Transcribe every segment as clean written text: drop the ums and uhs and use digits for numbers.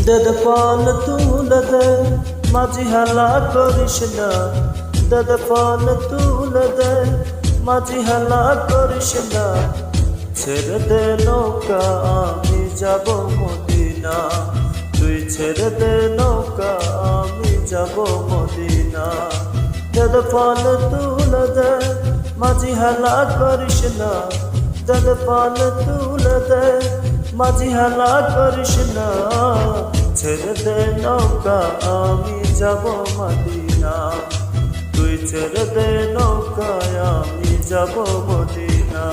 দেদ পাল তুলে দে মাঝি হেলা করিস না, দেদ পাল তুলে দে মাঝি হেলা করিস না। ছেড়ে দে নৌকা আমি যাব মদিনা, তুই ছেড়ে দে নৌকা আমি যাব মদিনা। দেদ পাল তুলে দে মাঝি হেলা করিস না, দেদ পাল তুলে দে মাঝি হেলা করিস না। ছেড়ে দে নৌকা আমি যাব মদিনা, তুই ছেড়ে দে নৌকায় আমি যাব মদিনা।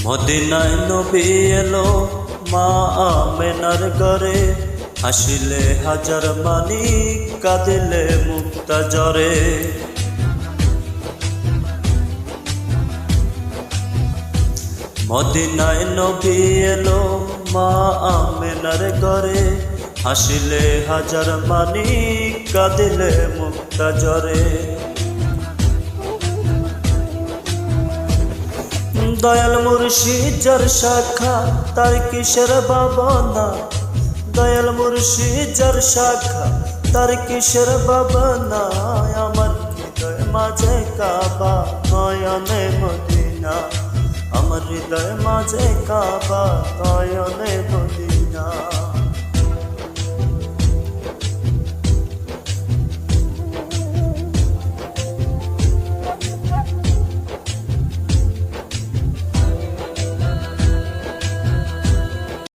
মদিনায় নবী এলো মা আমেনার ঘরে, হাসিলে হাজার মানি কাঁদিলে মুক্তা জ্বরে। মদিনায় নবী এলো মা আমেনার ঘরে, হাসিলে হাজার মানি কাঁদিলে মুক্তা জ্বরে। দয়াল মুর্শিদ যার শাখা তার কিসের ভাবনা, দয়াল মুর্শিদ যার শাখা তার কিসের ভাবনা। আমার হৃদয় মাঝে কাবা নয়নে মদিনা, আমার হৃদয় মাঝে কাবা নয়নে মদিনা।